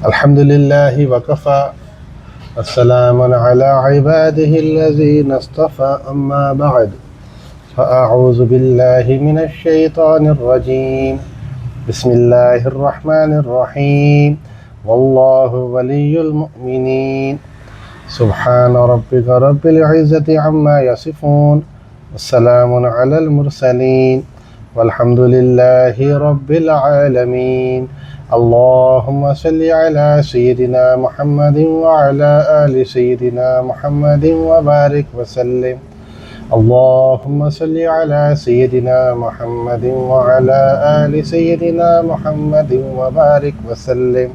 अल्हम्दुलिल्लाहि वकफ़ा अस्सलामुन अला इबादिहिल्लज़ीना इस्तफ़ा अम्मा बअद फ़अऊज़ु बिल्लाहि मिनश शैतानिर रजीम बिस्मिल्लाहिर रहमानिर रहीम वल्लाहु वलियुल मुमिनीन सुब्हान रब्बिका रब्बिल इज़्ज़ति अम्मा यसिफ़ून वस्सलामुन अलल मुरसलीन वल्हम्दुलिल्लाहि रब्बिल आलमीन। अल्लाहुम्मा सल्लि अला सय्यिदिना मुहम्मदिन व अला आलि सय्यिदिना मुहम्मदिन व बारिक व सल्लिम। अल्लाहुम्मा सल्लि अला सय्यिदिना मुहम्मदिन व अला आलि सय्यिदिना मुहम्मदिन व बारिक व सल्लिम।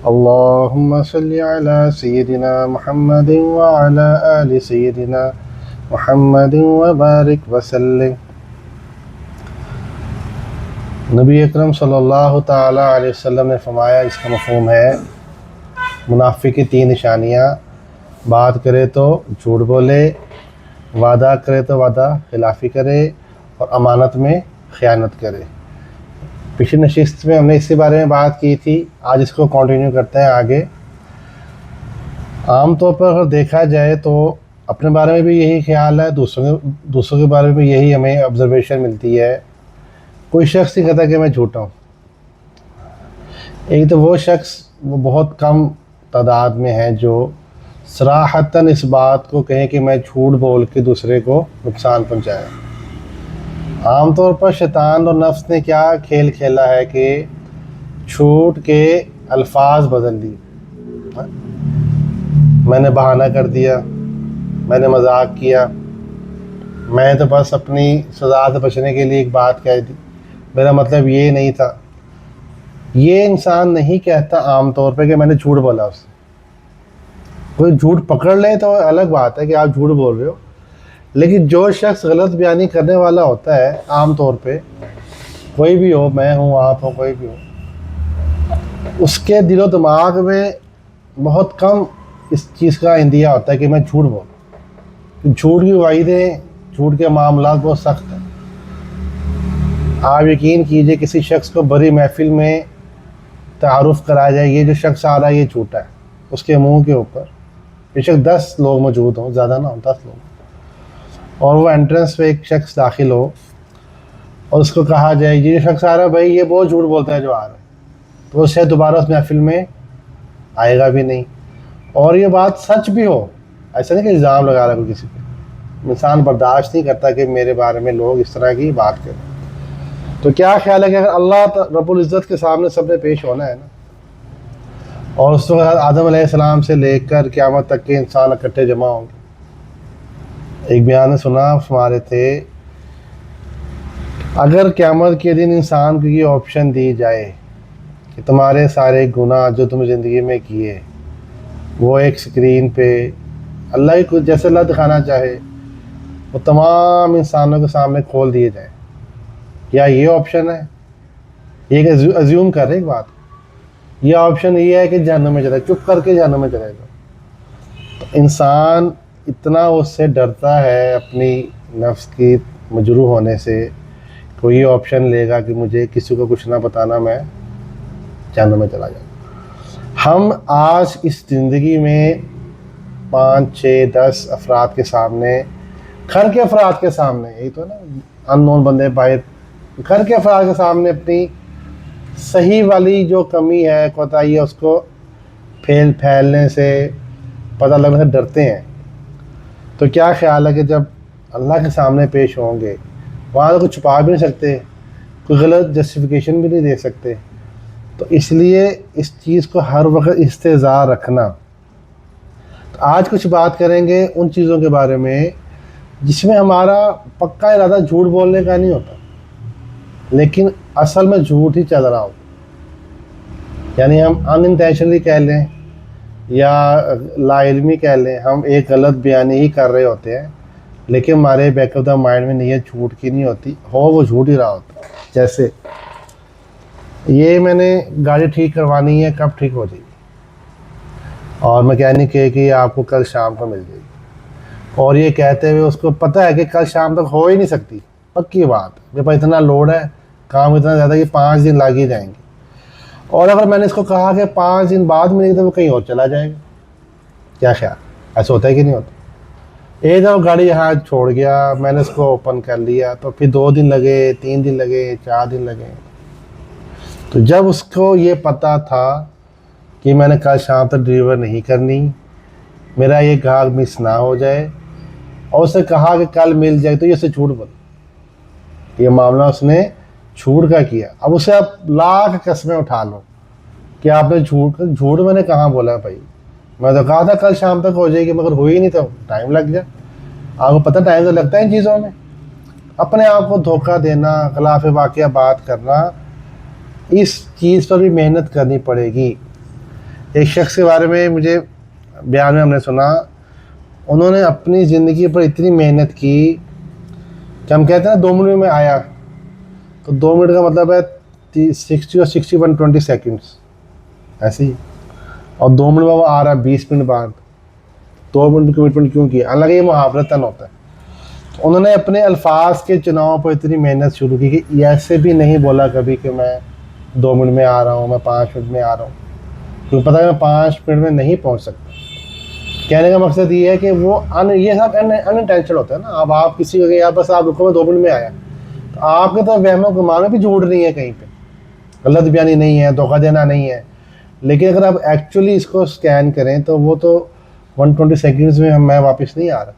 अल्लाहुम्मा सल्लि अला सय्यिदिना मुहम्मदिन व अला आलि सय्यिदिना मुहम्मदिन व बारिक व सल्लिम। नबी अकरम सल्लल्लाहु ताला अलैहि वसल्लम ने फरमाया, इसका मफ़हूम है मुनाफिक की 3 निशानियाँ। बात करे तो झूठ बोले, वादा करे तो वादा खिलाफ़ी करे और अमानत में ख़यानत करे। पिछली नशिस्त में हमने इसी बारे में बात की थी, आज इसको कंटिन्यू करते हैं आगे। आम तौर पर अगर देखा जाए तो अपने बारे में भी यही ख्याल है, दूसरों के बारे में भी यही हमें ऑब्जर्वेशन मिलती है। कोई शख्स नहीं कहता कि मैं झूठा हूँ। एक तो वो शख्स वो बहुत कम तादाद में है जो सराहतन इस बात को कहे कि मैं झूठ बोल के दूसरे को नुकसान पहुँचाए। आमतौर पर शैतान और नफ्स ने क्या खेल खेला है कि झूठ के अल्फाज बदल दिए। मैंने बहाना कर दिया, मैंने मजाक किया, मैं तो बस अपनी सज़ा से बचने के लिए एक बात कह दी, मेरा मतलब ये नहीं था। ये इंसान नहीं कहता आम तौर पे कि मैंने झूठ बोला उससे। कोई झूठ पकड़ ले तो अलग बात है कि आप झूठ बोल रहे हो, लेकिन जो शख्स गलत बयानी करने वाला होता है आम तौर पे, कोई भी हो, मैं हूँ, आप हो, कोई भी हो, उसके दिलो दिमाग में बहुत कम इस चीज़ का इंदिया होता है कि मैं झूठ बोलूँ। झूठ की वाइदें, झूठ के मामला बहुत सख्त हैं। आप यकीन कीजिए, किसी शख्स को बड़ी महफिल में तारुफ कराया जाए, ये जो शख्स आ रहा है ये झूठा है, उसके मुंह के ऊपर बेशक 10 लोग मौजूद हों, ज़्यादा ना हो, 10 लोग, और वो एंट्रेंस पे एक शख्स दाखिल हो और उसको कहा जाए ये जो शख्स आ रहा है भाई ये बहुत झूठ बोलता है जो आ रहा है, तो वो शायद दोबारा उस महफिल में आएगा भी नहीं। और ये बात सच भी हो, ऐसा नहीं कि इल्ज़ाम लगा रहा कोई किसी पे। इंसान बर्दाश्त नहीं करता कि मेरे बारे में लोग इस तरह की बात करें। तो क्या ख्याल है कि अगर अल्लाह रब्बुल इज़्ज़त के सामने सबने पेश होना है ना, और उस वक्त आदम अलैहिस्सलाम से लेकर क़यामत तक के इंसान इकट्ठे जमा होंगे। एक बयान सुना फरमा थे, अगर क़यामत के दिन इंसान को ये ऑप्शन दी जाए कि तुम्हारे सारे गुनाह जो तुम ज़िंदगी में किए वो एक स्क्रीन पे अल्लाह ही कुछ जैसे अल्लाह दिखाना चाहे वो तमाम इंसानों के सामने खोल दिए जाए, या ये ऑप्शन है, ये अज्यूम कर रहे एक बात, ये ऑप्शन ये है कि जहन्नम में चले, चुप करके जहन्नम में चलेगा। तो इंसान इतना उससे डरता है अपनी नफ्स की मजरूह होने से, कोई ऑप्शन लेगा कि मुझे किसी को कुछ ना बताना, मैं जहन्नम में चला जाऊँ। हम आज इस ज़िंदगी में 5, 6, 10 अफराद के सामने, घर के अफराद के सामने, यही तो ना, अननोन बंदे बाहर, घर के अफराद के सामने अपनी सही वाली जो कमी है, कोताही है, उसको फैलने से, पता लगने से डरते हैं। तो क्या ख्याल है कि जब अल्लाह के सामने पेश होंगे, वहाँ तो कुछ छुपा भी नहीं सकते, कोई गलत जस्टिफिकेशन भी नहीं दे सकते। तो इसलिए इस चीज़ को हर वक्त इंतज़ार रखना। तो आज कुछ बात करेंगे उन चीज़ों के बारे में जिसमें हमारा पक्का इरादा झूठ बोलने का नहीं होता, लेकिन असल में झूठ ही चल रहा हो। यानी हम अनइंटेंशनली कह लें या लाइल्मी कह लें, हम एक गलत बयानी ही कर रहे होते हैं, लेकिन हमारे बैक ऑफ द माइंड में नीयत झूठ की नहीं होती, हो वो झूठ ही रहा होता है। जैसे ये मैंने गाड़ी ठीक करवानी है, कब ठीक हो जाएगी, और मैकेनिक कहे कि आपको कल शाम को मिल जाएगी, और ये कहते हुए उसको पता है कि कल शाम तक हो ही नहीं सकती, पक्की बात, मेरे पास इतना लोड है, काम इतना ज़्यादा कि 5 दिन लग ही जाएंगे, और अगर मैंने इसको कहा कि 5 दिन बाद मिलेगी तो वो कहीं और चला जाएगा। क्या ख्याल, ऐसा होता है कि नहीं होता? एक दफ़ा गाड़ी यहाँ छोड़ गया, मैंने इसको ओपन कर लिया, तो फिर 2 दिन लगे, 3 दिन लगे, 4 दिन लगे। तो जब उसको ये पता था कि मैंने कल शाम तक डिलीवर नहीं करनी, मेरा ये ग्राहक मिस ना हो जाए, और उसने कहा कि कल मिल जाए, तो ये उससे झूठ बोल, ये मामला उसने झूठ का किया। अब उसे आप लाख कस्में उठा लो कि आपने झूठ झूठ मैंने कहाँ बोला भाई, मैं तो कहा था कल शाम तक हो जाएगी, मगर हुई नहीं तो टाइम लग गया। आपको पता टाइम तो लगता है इन चीज़ों में। अपने आप को धोखा देना, खिलाफ वाक़या बात करना, इस चीज़ पर भी मेहनत करनी पड़ेगी। एक शख्स के बारे में मुझे बयान में हमने सुना, उन्होंने अपनी ज़िंदगी पर इतनी मेहनत की कि हम कहते हैं ना 2 मिनट में आया, तो 2 मिनट का मतलब है 60 और 60 120 सेकेंड्स ऐसे ही, और 2 मिनट में वो आ रहा है 20 मिनट बाद। 2 मिनट कमिटमेंट क्यों किया? हालांकि ये मुहावरतन होता है। तो उन्होंने अपने अल्फाज के चुनाव पर इतनी मेहनत शुरू की कि ऐसे भी नहीं बोला कभी कि मैं 2 मिनट में आ रहा हूँ, मैं 5 मिनट में आ रहा हूँ, क्योंकि पता है मैं 5 मिनट में नहीं पहुँच सकता। कहने का मकसद ये है कि वो ये सब अनइंटेंशनल होता है ना। अब आप किसी को यार बस आप रुको मैं 2 मिनट में आया, तो आपके तो वहमो गुमान में भी झूठ नहीं है, कहीं पे गलत बयानी नहीं है, धोखा देना नहीं है। लेकिन अगर आप एक्चुअली इसको स्कैन करें तो वो तो 120 सेकेंड्स में मैं वापस नहीं आ रहा,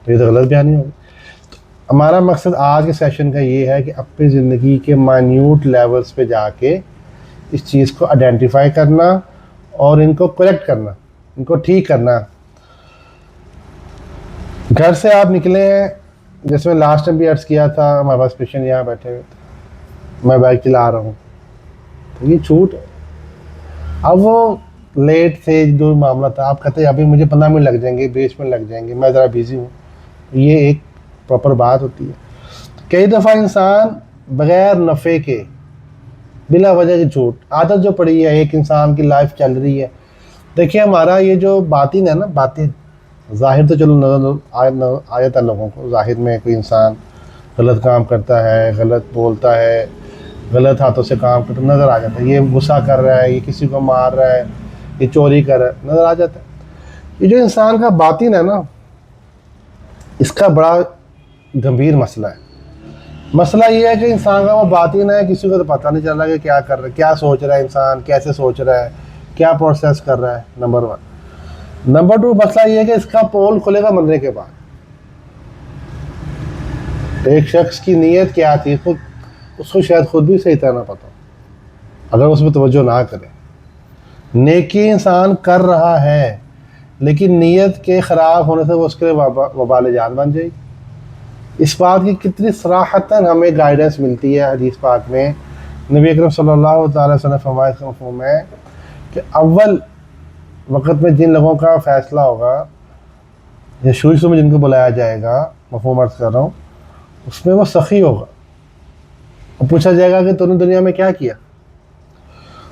तो ये तो गलत बयानी होगी। तो हमारा मकसद आज के सेशन का ये है कि अपनी ज़िंदगी के माइन्यूट लेवल्स पे जाके इस चीज़ को आइडेंटिफाई करना और इनको करेक्ट करना, इनको ठीक करना। घर से आप निकले हैं, जैसे मैं लास्ट टाइम भी अर्ज किया था, हमारे पास पेशेंट यहाँ बैठे हुए थे, मैं बाइक चला रहा हूँ, तो ये छूट है। अब वो लेट थे, जो मामला था, आप कहते हैं अभी मुझे 15 मिनट लग जाएंगे, 20 मिनट लग जाएंगे, मैं ज़रा बिज़ी हूँ, ये एक प्रॉपर बात होती है। तो कई दफ़ा इंसान बग़ैर नफ़े के बिला वजह की झूठ आदत जो पड़ी है, एक इंसान की लाइफ चल रही है। देखिए हमारा ये जो बातिन है ना, बातिन ज़ाहिर तो चलो नज़र आ जाता है लोगों को, ज़ाहिर में कोई इंसान गलत काम करता है, गलत बोलता है, गलत हाथों से काम करता नज़र आ जाता है, ये गुस्सा कर रहा है, ये किसी को मार रहा है, ये चोरी कर रहा है, नज़र आ जाता है। ये जो इंसान का बातिन है ना, इसका बड़ा गंभीर मसला है। मसला ये है कि इंसान का वो बातिन है, किसी को तो पता नहीं चल रहा कि क्या कर रहा है, क्या सोच रहा है इंसान, कैसे सोच रहा है, क्या प्रोसेस कर रहा है, नंबर 1। नंबर 2 मसला ये है कि इसका पोल खुलेगा मरने के बाद। एक शख्स की नीयत क्या थी उसको शायद खुद भी सही तरह ना पता, अगर उसमें तवज्जो ना करे। नेकी इंसान कर रहा है, लेकिन नीयत के ख़राब होने से वो उसके लिए वबाल जान बन जाएगी। इस बात की कितनी सराहतन हमें गाइडेंस मिलती है हदीस पाक में। नबी अकरम सल्लल्लाहु अलैहि वसल्लम फरमाया, इसका मफ़हूम है कि अव्वल वक़्त में जिन लोगों का फ़ैसला होगा, या शुरू में जिनको बुलाया जाएगा, मफ़हूम अर्ज़ कर रहा हूँ, उसमें वो सखी होगा। और पूछा जाएगा कि तूने दुनिया में क्या किया,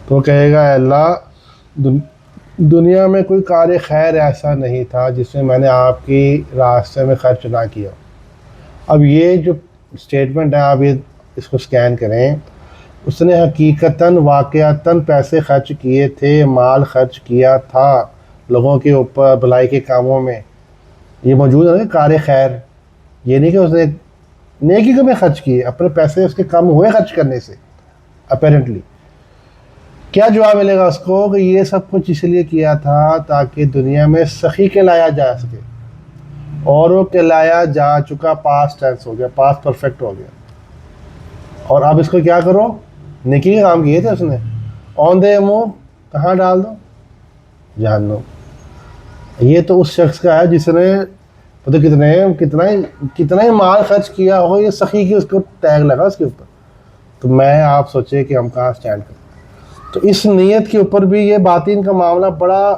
तो वो कहेगा अल्लाह दुनिया में कोई कार्य खैर ऐसा नहीं था जिसमें मैंने आपकी रास्ते में खर्च ना किया। अब ये जो स्टेटमेंट है, आप ये इसको स्कैन करें, उसने हकीकतन वाक़यातन पैसे खर्च किए थे, माल खर्च किया था लोगों के ऊपर भलाई के कामों में। ये मौजूद है ना कार्य खैर, ये नहीं कि उसने नेकी को में खर्च किए, अपने पैसे उसके कम हुए खर्च करने से। अपेरेंटली क्या जवाब मिलेगा उसको कि ये सब कुछ इसलिए किया था ताकि दुनिया में सखी कहलाया जा सके, और वो कहलाया जा चुका, पास्ट टेंस हो गया, पास्ट परफेक्ट हो गया। और अब इसको क्या करो, नेकी के काम किए थे उसने, औंधे मुँह कहाँ डाल दो, जहन्नुम। ये तो उस शख्स का है जिसने पता कितना ही माल खर्च किया हो, ये सखी की उसको टैग लगा उसके ऊपर। तो मैं आप सोचे कि हम कहाँ स्टैंड करें। तो इस नीयत के ऊपर भी ये बातिन का मामला बड़ा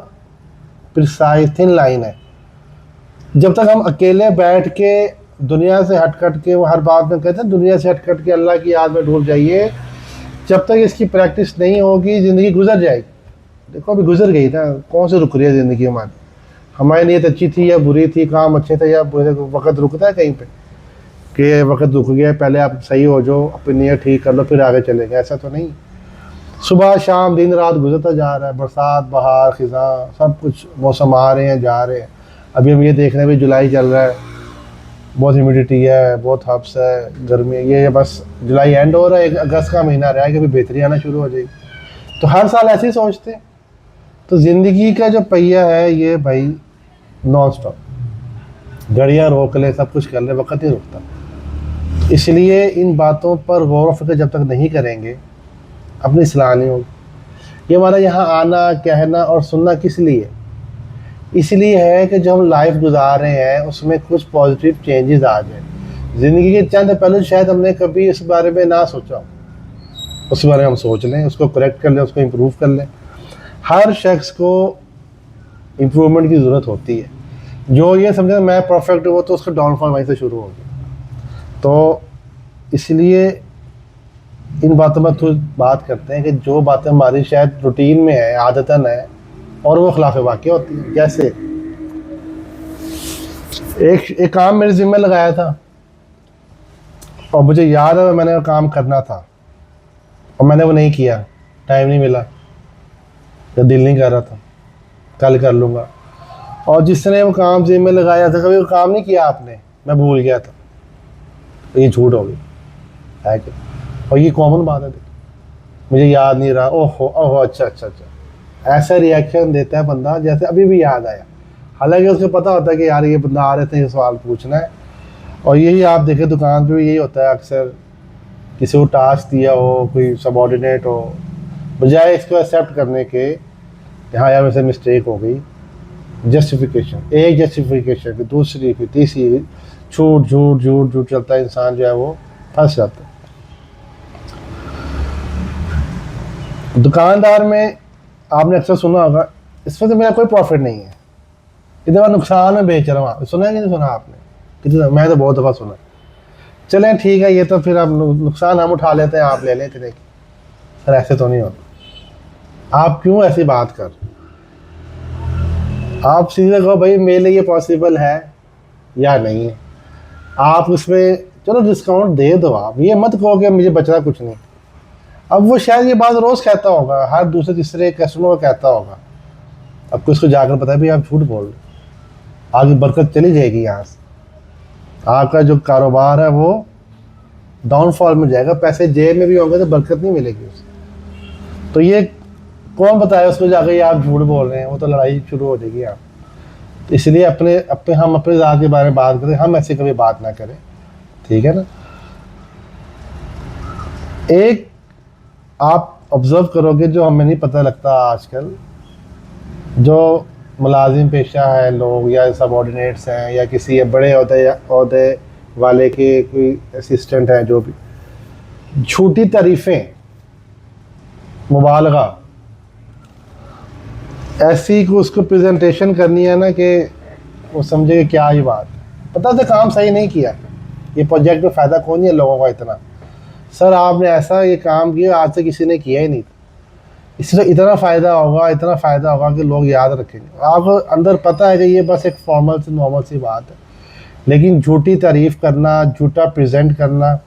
प्रिसाइज थिन लाइन है। जब तक हम अकेले बैठ के दुनिया से हट के, वो हर बात में कहते हैं दुनिया से हट के अल्लाह की याद में डूब जाइए, जब तक इसकी प्रैक्टिस नहीं होगी ज़िंदगी गुजर जाएगी। देखो अभी गुजर गई ना, कौन से रुक रही है ज़िंदगी हमारी नीयत अच्छी थी या बुरी थी, काम अच्छे थे या बुरे, वक्त रुकता है कहीं पे कि वक्त रुक गया, पहले आप सही हो जाओ, अपनी नीयत ठीक कर लो फिर आगे चलेंगे, ऐसा तो नहीं। सुबह शाम दिन रात गुजरता जा रहा है, बरसात बहार खिज़ां सब कुछ मौसम आ रहे हैं जा रहे हैं। अभी हम ये देख रहे हैं, अभी जुलाई चल रहा है, बहुत ह्यूमिडिटी है, बहुत हब्स है, गर्मी है। ये बस जुलाई एंड हो रहा है, एक अगस्त का महीना रहा है कि अभी बेहतरी आना शुरू हो जाएगी। तो हर साल ऐसे ही सोचते हैं। तो ज़िंदगी का जो पहिया है ये भाई नॉन स्टॉप, घड़ियाँ रोक ले, सब कुछ कर ले, वक्त नहीं रुकता। इसलिए इन बातों पर गौर व फिक्र जब तक नहीं करेंगे अपनी सलाह नहीं होगी। ये हमारा यहाँ आना कहना और सुनना किस लिए? इसलिए है कि जो हम लाइफ गुजार रहे हैं उसमें कुछ पॉजिटिव चेंजेस आ जाए। ज़िंदगी के चंद पहलू शायद हमने कभी इस बारे में ना सोचा हो, उस बारे में हम सोच लें, उसको करेक्ट कर लें, उसको इम्प्रूव कर लें। हर शख्स को इम्प्रूवमेंट की ज़रूरत होती है। जो ये समझे मैं परफेक्ट हूँ तो उसका डाउनफॉल वहीं से शुरू हो गया। तो इसलिए इन बातों में थोड़ी बात करते हैं कि जो बातें हमारी शायद रूटीन में है, आदतन है, और वो खिलाफ वाक़या होती है। जैसे एक काम मेरे ज़िम्मे लगाया था और मुझे याद है मैंने वो काम करना था और मैंने वो नहीं किया, टाइम नहीं मिला या दिल नहीं कर रहा था, कल कर लूँगा। और जिसने वो काम ज़िम्मे लगाया था कभी वो काम नहीं किया आपने, मैं भूल गया था, तो ये झूठ हो गई है कि? और ये कॉमन बात है, मुझे याद नहीं रहा, ओहो ओहो अच्छा अच्छा अच्छा, ऐसा रिएक्शन देता है बंदा जैसे अभी भी याद आया, हालांकि उसको पता होता है कि यार ये बंदा आ रहे थे ये सवाल पूछना है। और यही आप देखें दुकान पे भी यही होता है अक्सर, किसी को टास्क दिया हो, कोई सबॉर्डिनेट हो, बजाय इसको एक्सेप्ट करने के हाँ यार वैसे मिस्टेक हो गई, जस्टिफिकेशन, एक जस्टिफिकेशन फिर दूसरी फिर तीसरी, झूठ झूठ झूठ झूठ चलता है, इंसान जो है वो फंस जाता है। दुकानदार में आपने अक्सर सुना होगा इसमें तो मेरा कोई प्रॉफिट नहीं है, इतना नुकसान में बेच रहा हूँ, सुना है कि नहीं सुना आपने? कितना, मैं तो बहुत दफ़ा सुना। चलें ठीक है, ये तो फिर अब नुकसान हम उठा लेते हैं, आप ले लेते हैं। सर ऐसे तो नहीं होता, आप क्यों ऐसी बात कर? आप सीधे कहो भाई मेरे लिए ये पॉसिबल है या नहीं है, आप उसमें चलो डिस्काउंट दे दो, आप ये मत कहो कि मुझे बच रहा कुछ नहीं। अब वो शायद ये बात रोज़ कहता होगा, हर दूसरे तीसरे कस्टमर को कहता होगा, अब उसको जाकर पता है भाई आप झूठ बोल रहे, आगे बरकत चली जाएगी, यहाँ से आपका जो कारोबार है वो डाउनफॉल में जाएगा, पैसे जेब में भी होंगे तो बरकत नहीं मिलेगी उसे। तो ये कौन बताया उसको जाकर ये आप झूठ बोल रहे हैं, वो तो लड़ाई शुरू हो जाएगी आप। तो इसलिए हम अपने ज़ात के बारे में बात करें, हम ऐसे कभी बात ना करें, ठीक है ना? एक आप ऑब्ज़र्व करोगे जो हमें नहीं पता लगता आजकल, जो मुलाजिम पेशा है लोग या सबॉर्डिनेट्स हैं या किसी बड़े अहदे वाले के कोई असिस्टेंट हैं, जो भी झूठी तारीफ़ें, मुबालगा, ऐसी को उसको प्रेजेंटेशन करनी है ना कि वो समझे कि क्या ही बात, पता तो काम सही नहीं किया, ये प्रोजेक्ट में फ़ायदा कौन नहीं है लोगों का इतना, सर आपने ऐसा ये काम किया आज से किसी ने किया ही नहीं, इससे इतना फ़ायदा होगा, इतना फ़ायदा होगा कि लोग याद रखेंगे। आपको अंदर पता है कि ये बस एक फॉर्मल से नॉर्मल सी बात है, लेकिन झूठी तारीफ़ करना, झूठा प्रेजेंट करना,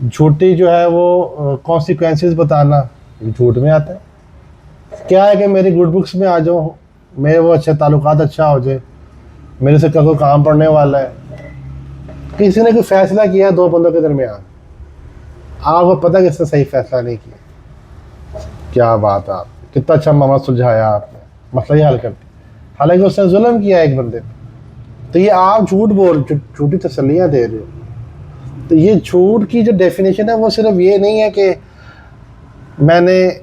झूठी जो है वो कॉन्सिक्वेंसेस बताना, झूठ में आता है। क्या है कि मेरी गुड बुक्स में आ जाओ, मेरे वो अच्छे ताल्लुकात अच्छा हो जाए, मेरे से कल को काम पड़ने वाला है, किसी ने कोई फैसला किया दो बंदों के दरमियान, आपको पता कि इसने सही फैसला नहीं किया, क्या बात है, आप कितना अच्छा मामला सुलझाया आपने, मसला ही हल कर दिया, हालांकि उसने जुल्म किया एक बंदे पे। तो ये आप झूठ बोल, झूठी तसल्लियाँ दे रहे हो। तो ये झूठ की जो डेफिनेशन है वो सिर्फ ये नहीं है कि मैंने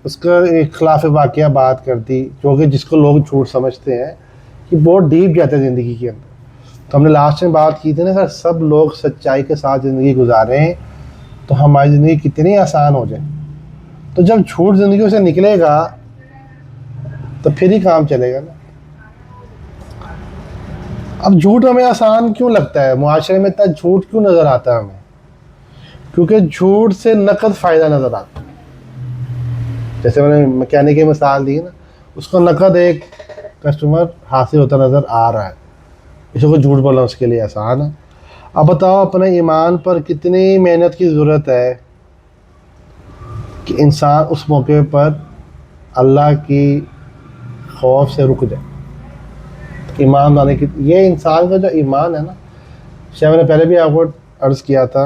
उसका एक खिलाफ वाक़या बात कर दी, जो कि जिसको लोग झूठ समझते हैं, कि बहुत डीप जाते हैं ज़िंदगी के अंदर। तो हमने लास्ट में बात की थी ना, अगर सब लोग सच्चाई के साथ ज़िंदगी गुजारें तो हमारी ज़िंदगी कितनी आसान हो जाए। तो जब झूठ ज़िंदगी से निकलेगा तो फिर ही काम चलेगा ना। अब झूठ हमें आसान क्यों लगता है, मुआशरे में इतना झूठ क्यों नज़र आता है हमें? क्योंकि झूठ से नकद फ़ायदा नज़र आता है। जैसे मैंने मैकेनिक की मिसाल दी ना, उसको नकद एक कस्टमर हासिल होता नज़र आ रहा है, इसको झूठ बोलना उसके लिए आसान है। अब बताओ अपने ईमान पर कितनी मेहनत की ज़रूरत है कि इंसान उस मौके पर अल्लाह की खौफ से रुक जाए। तो ईमान लाने की, ये इंसान का जो ईमान है ना, शायद मैंने पहले भी आपको अर्ज़ किया था।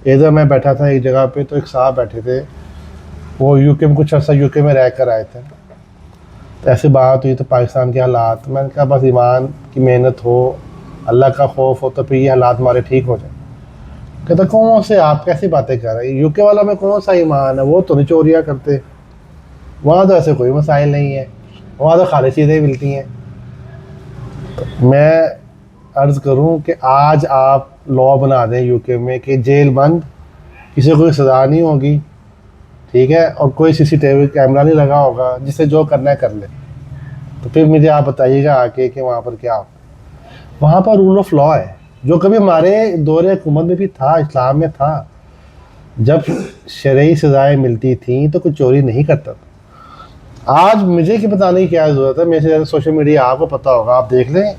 इधर मैं बैठा था एक जगह पे, तो एक साहब बैठे थे, वो यूके में कुछ अर्सा यूके में रह कर आए थे। तो ऐसी बात हुई तो पाकिस्तान के हालात, मैंने कहा बस ईमान की मेहनत हो, अल्लाह का खौफ हो, तो फिर ये हालात हमारे ठीक हो जाए। कहता कौन से आप कैसी बातें कर रहे हैं, यूके वाला में कौन सा ईमान है, वो तो नहीं चोरियाँ करते, वहाँ तो ऐसे कोई मसाइल नहीं है, वहाँ तो खाली चीज़ें मिलती हैं। तो मैं अर्ज़ करूं कि आज आप लॉ बना दें यूके में कि जेल बंद, किसी को कोई सज़ा नहीं होगी, ठीक है, और कोई सीसीटीवी कैमरा नहीं लगा होगा, जिससे जो करना है कर ले, तो फिर मुझे आप बताइएगा आके कि वहाँ पर क्या हो। वहाँ पर रूल ऑफ लॉ है, जो कभी हमारे दौरे हुकूमत में भी था, इस्लाम में था। जब शरई सज़ाएँ मिलती थी तो कोई चोरी नहीं करता था। आज मुझे कि बताने की क्या ज़रूरत है, मेरे से ज़्यादा सोशल मीडिया आपको पता होगा, आप देख लें।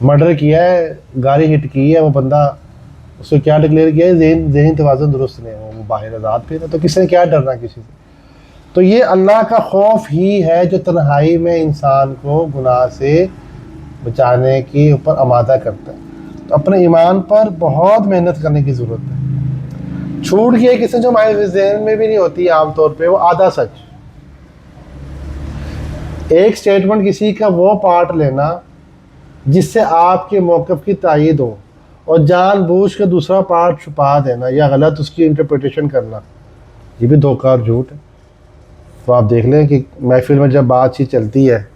मर्डर किया है, गाड़ी हिट की है, वो बंदा, उसको क्या डिक्लेयर किया है, ज़हनी तवाज़ुन दुरुस्त नहीं है, वो बाहर आज़ाद पे है, तो किसने क्या डरना किसी से। तो ये अल्लाह का खौफ ही है जो तन्हाई में इंसान को गुनाह से बचाने के ऊपर आमादा करता है। तो अपने ईमान पर बहुत मेहनत करने की ज़रूरत है। छूट गई किसी जो हमारे जहन में भी नहीं होती आमतौर पे, वो आधा सच। एक स्टेटमेंट किसी का वो पार्ट लेना जिससे आपके मौक़िफ़ की तायीद हो, और जानबूझ के दूसरा पार्ट छुपा देना या गलत उसकी इंटरप्रिटेशन करना, ये भी धोखा और झूठ है। तो आप देख लें कि महफिल में जब बातचीत चलती है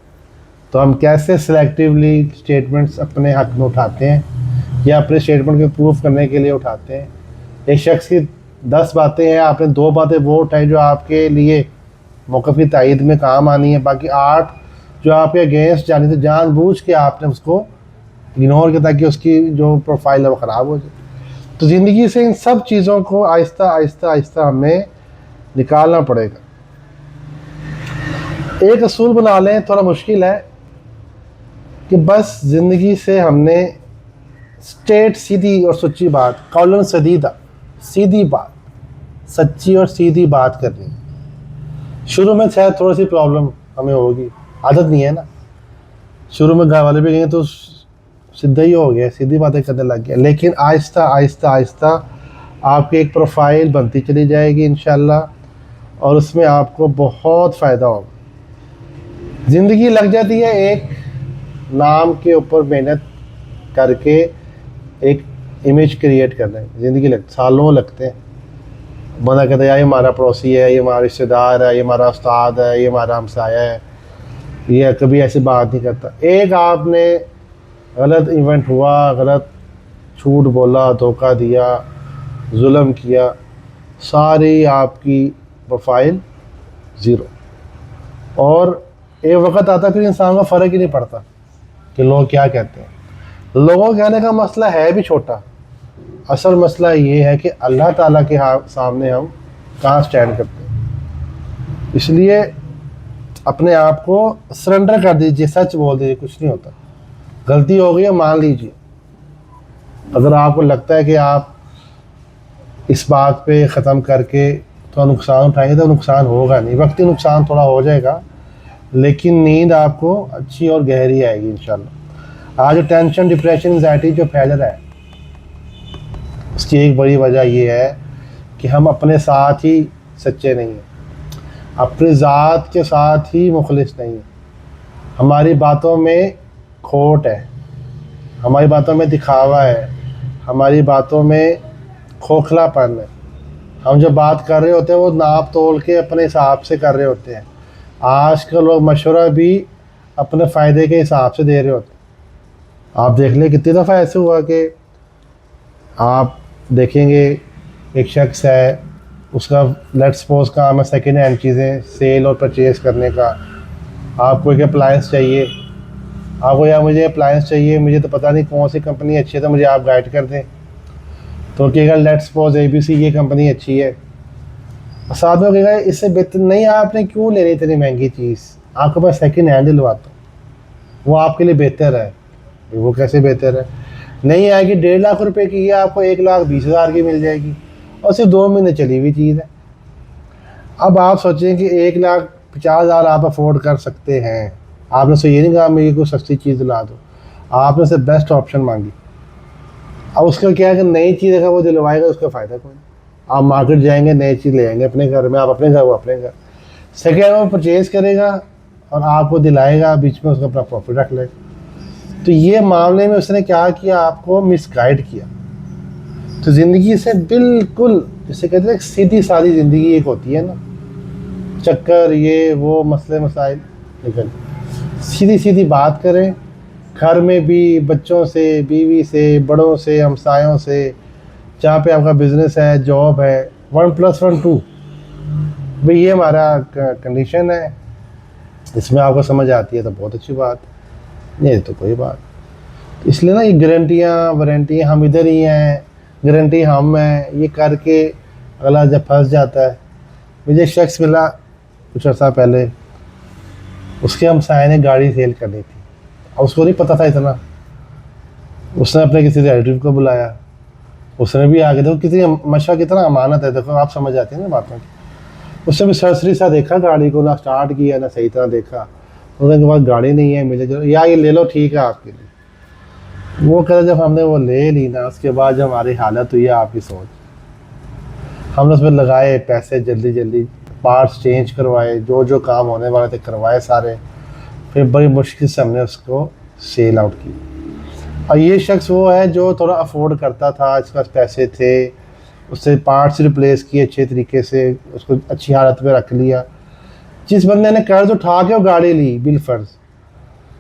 तो हम कैसे सिलेक्टिवली स्टेटमेंट्स अपने हक में उठाते हैं या अपने स्टेटमेंट को प्रूफ करने के लिए उठाते हैं। एक शख्स की 10 बातें हैं, आपने 2 बातें वो उठाई जो आपके लिए मौक़िफ़ की तायीद में काम आनी है, बाकी 8 जो आपके अगेंस्ट जानी थी, जानबूझ के आपने उसको इग्नोर किया ताकि उसकी जो प्रोफाइल है वो ख़राब हो जाए। तो ज़िंदगी से इन सब चीज़ों को आहिस्ता आहिस्ता आहिस्ता हमें निकालना पड़ेगा। एक असूल बना लें, थोड़ा मुश्किल है, कि बस ज़िंदगी से हमने स्ट्रेट सीधी और सच्ची बात, कौलन सदीदा, सीधी बात, सच्ची और सीधी बात करनी। शुरू में शायद थोड़ी सी प्रॉब्लम हमें होगी, आदत नहीं है ना, शुरू में घर वाले भी कहेंगे तो सीधा ही हो गया, सीधी बातें करने लग गया, लेकिन आहिस्ता आहिस्ता आहिस्ता आपकी एक प्रोफाइल बनती चली जाएगी इंशाल्लाह, और उसमें आपको बहुत फ़ायदा होगा। ज़िंदगी लग जाती है एक नाम के ऊपर मेहनत करके एक इमेज क्रिएट करने में, ज़िंदगी सालों लगते हैं। बंदा कहता है यार ये हमारा पड़ोसी है, ये हमारा रिश्तेदार है, ये हमारा उस्ताद है, ये हमारा हमसाया है, ये कभी ऐसी बात नहीं करता। एक आपने गलत इवेंट हुआ, गलत झूठ बोला, धोखा दिया, जुल्म किया, सारी आपकी प्रोफाइल ज़ीरो। और एक वक्त आता फिर इंसान को फ़र्क ही नहीं पड़ता कि लोग क्या कहते हैं। लोगों के कहने का मसला है भी छोटा, असल मसला ये है कि अल्लाह ताला के सामने हम कहाँ स्टैंड करते हैं। इसलिए अपने आप को सरेंडर कर दीजिए, सच बोल दीजिए, कुछ नहीं होता। गलती हो गई है मान लीजिए। अगर आपको लगता है कि आप इस बात पे ख़त्म करके थोड़ा नुकसान उठाएंगे तो नुकसान होगा नहीं, वक्ती नुकसान थोड़ा हो जाएगा, लेकिन नींद आपको अच्छी और गहरी आएगी इंशाल्लाह। आज टेंशन, डिप्रेशन, एंजाइटी जो फैल रहा है, उसकी एक बड़ी वजह ये है कि हम अपने साथ ही सच्चे नहीं हैं, अपनी ज़ात के साथ ही मुखलिस नहीं हैं। हमारी बातों में खोट है, हमारी बातों में दिखावा है, हमारी बातों में खोखलापन है। हम जो बात कर रहे होते हैं वो नाप तोल के अपने हिसाब से कर रहे होते हैं। आजकल लोग मशवरा भी अपने फ़ायदे के हिसाब से दे रहे होते हैं। आप देख लें कितनी दफ़ा ऐसे हुआ कि आप देखेंगे एक शख्स है, उसका लेट्स सपोज काम है सेकेंड हैंड चीज़ें सेल और परचेज़ करने का। आपको एक अप्लायंस चाहिए, आपको यार मुझे अप्लायंस चाहिए, मुझे तो पता नहीं कौन सी कंपनी अच्छी है, तो मुझे आप गाइड कर दें। तो कहेगा लेट्स सपोज ABC ये कंपनी अच्छी है, साथ में कहेगा इससे बेहतर नहीं, आपने क्यों ले रही इतनी महंगी चीज़, आपको मैं सेकेंड हैंड दिलवाता हूँ, वो आपके लिए बेहतर है। वो कैसे बेहतर है, नहीं आएगी 1.5 लाख रुपए की, ये आपको 1,20,000 की मिल जाएगी, और सिर्फ 2 महीने चली हुई चीज़ है। अब आप सोचें कि 1,50,000 आप अफोर्ड कर सकते हैं, आपने से ये नहीं कहा मेरी कोई सस्ती चीज़ दिला दो, आपने से बेस्ट ऑप्शन मांगी। अब उसका क्या है कि नई चीज़ अगर वो दिलवाएगा उसका फ़ायदा कोई नहीं। आप मार्केट जाएंगे नई चीज़ ले आएंगे अपने घर में, आप अपने घर वो अपने घर। सेकेंड वो परचेज़ करेगा और आपको दिलाएगा, बीच में उसका अपना प्रॉफिट रख लेगा। तो ये मामले में उसने क्या किया, आपको मिसगाइड किया। तो ज़िंदगी से बिल्कुल, जिसे कहते हैं सीधी सादी ज़िंदगी एक होती है ना, चक्कर ये वो मसले मसाइल निकल, सीधी सीधी बात करें, घर में भी बच्चों से, बीवी से, बड़ों से, हमसायों से, जहाँ पे आपका बिजनेस है, जॉब है, 1+1 2। भाई ये हमारा कंडीशन है, इसमें आपको समझ आती है तो बहुत अच्छी बात, नहीं तो कोई बात। इसलिए ना ये गारंटियाँ वारंटियाँ हम इधर ही हैं, गारंटी हम हैं, ये करके अगला जब फंस जाता है। मुझे एक शख्स मिला कुछ अर्सा पहले, उसके हमसाये ने गाड़ी सेल करनी थी और उसको नहीं पता था इतना। उसने अपने किसी रिलेटिव को बुलाया, उसने भी आगे, देखो किसी मशा कितना अमानत है, देखो आप समझ आती है ना बातों की। उसने भी सरसरी सा देखा गाड़ी को, ना स्टार्ट किया ना सही तरह देखा। उसने के पास गाड़ी नहीं है, मुझे जो या ये ले लो ठीक है आपके लिए। वो कहता जब हमने वो ले ली ना, उसके बाद जब हमारी हालत हुई है आपकी सोच, हमने उसमें लगाए पैसे, जल्दी जल्दी पार्ट्स चेंज करवाए, जो जो काम होने वाले थे करवाए सारे, फिर बड़ी मुश्किल से हमने उसको सेल आउट की। और ये शख्स वो है जो थोड़ा अफोर्ड करता था, इसके पास पैसे थे, उससे पार्ट्स रिप्लेस किए अच्छे तरीके से, उसको अच्छी हालत में रख लिया। जिस बंदे ने कर्ज उठा के वो गाड़ी ली बिल फर्ज,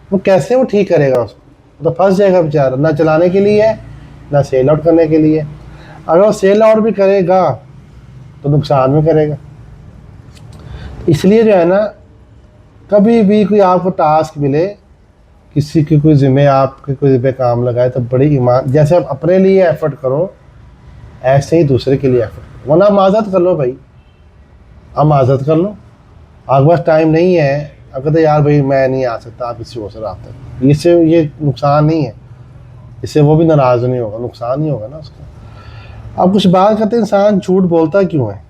वो कैसे वो ठीक करेगा उसको, वो तो फंस जाएगा बेचारा, ना चलाने के लिए ना सेल आउट करने के लिए। अगर वो सेल आउट भी करेगा तो नुकसान में करेगा। इसलिए जो है ना, कभी भी कोई आपको टास्क मिले, किसी की कोई ज़िम्मे, आपके कोई ज़िम्मे काम लगाए, तो बड़ी ईमान, जैसे आप अपने लिए एफर्ट करो ऐसे ही दूसरे के लिए एफर्ट करो। वरना माजत कर लो भाई, आप माजत कर लो, आपके पास टाइम नहीं है, आप कहते यार भाई मैं नहीं आ सकता, आप किसी और से रब्ता करो, इससे ये नुकसान नहीं है, इससे वो भी नाराज़ नहीं होगा, नुकसान नहीं होगा ना उसका। आप कुछ बात करते हैं, इंसान झूठ बोलता क्यों है,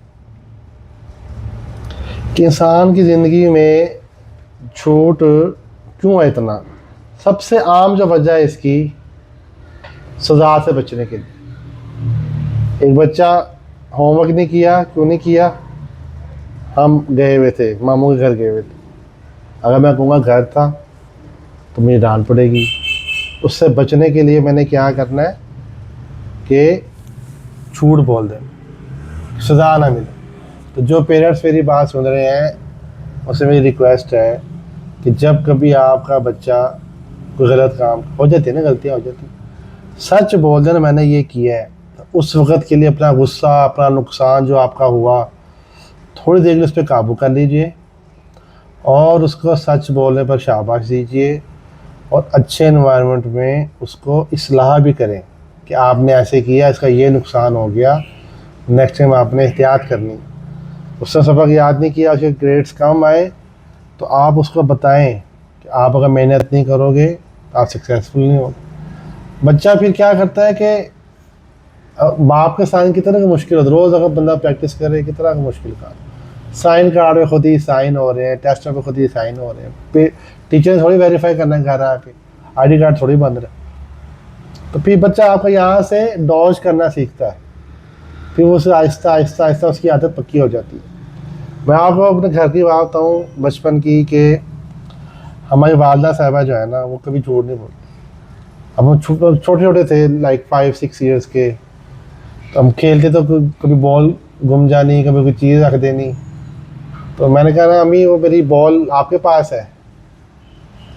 कि इंसान की ज़िंदगी में झूठ क्यों है इतना। सबसे आम जो वजह है इसकी, सज़ा से बचने के लिए। एक बच्चा होमवर्क नहीं किया, क्यों नहीं किया, हम गए हुए थे, मामू के घर गए हुए थे, अगर मैं कहूँगा घर था तो मुझे डांट पड़ेगी। उससे बचने के लिए मैंने क्या करना है कि झूठ बोल दें, सज़ा ना मिले। तो जो पेरेंट्स मेरी बात सुन रहे हैं उससे मेरी रिक्वेस्ट है कि जब कभी आपका बच्चा कोई गलत काम, हो जाती है ना, गलतियाँ हो जाती, सच बोल देना मैंने ये किया है। उस वक़्त के लिए अपना गुस्सा, अपना नुकसान जो आपका हुआ, थोड़ी देर के लिए उस पर काबू कर लीजिए और उसको सच बोलने पर शाबाश दीजिए और अच्छे एनवायरनमेंट में उसको इस्लाह भी करें कि आपने ऐसे किया, इसका ये नुकसान हो गया, नेक्स्ट टाइम आपने एहतियात करनी। उसने सबक याद नहीं किया, उसके ग्रेड्स कम आए, तो आप उसको बताएं कि आप अगर मेहनत नहीं करोगे तो आप सक्सेसफुल नहीं होगे। बच्चा फिर क्या करता है कि बाप के साइन की तरह का मुश्किल होता है, रोज़ अगर बंदा प्रैक्टिस करे कितना का मुश्किल काम, साइन कार्ड में खुद ही साइन हो रहे हैं, टेस्ट में खुद ही साइन हो रहे हैं, टीचर ने थोड़ी वेरीफाई करना है घर आके, आईडी कार्ड थोड़ी बंद रहे। तो फिर बच्चा आपका यहाँ से डॉज करना सीखता है, फिर वो उसे आहिस्ता आहिस्ता आहिस्ता उसकी आदत पक्की हो जाती है। मैं आपको अपने घर की बात बताऊँ बचपन की, कि हमारी वालदा साहिबा जो है ना, वो कभी झूठ नहीं बोलती। अब हम छोटे छोटे थे, लाइक 5-6 ईयर्स के, तो हम खेलते तो कभी बॉल गुम जानी, कभी कोई चीज़ रख देनी, तो मैंने कहा ना अम्मी वो मेरी बॉल आपके पास है,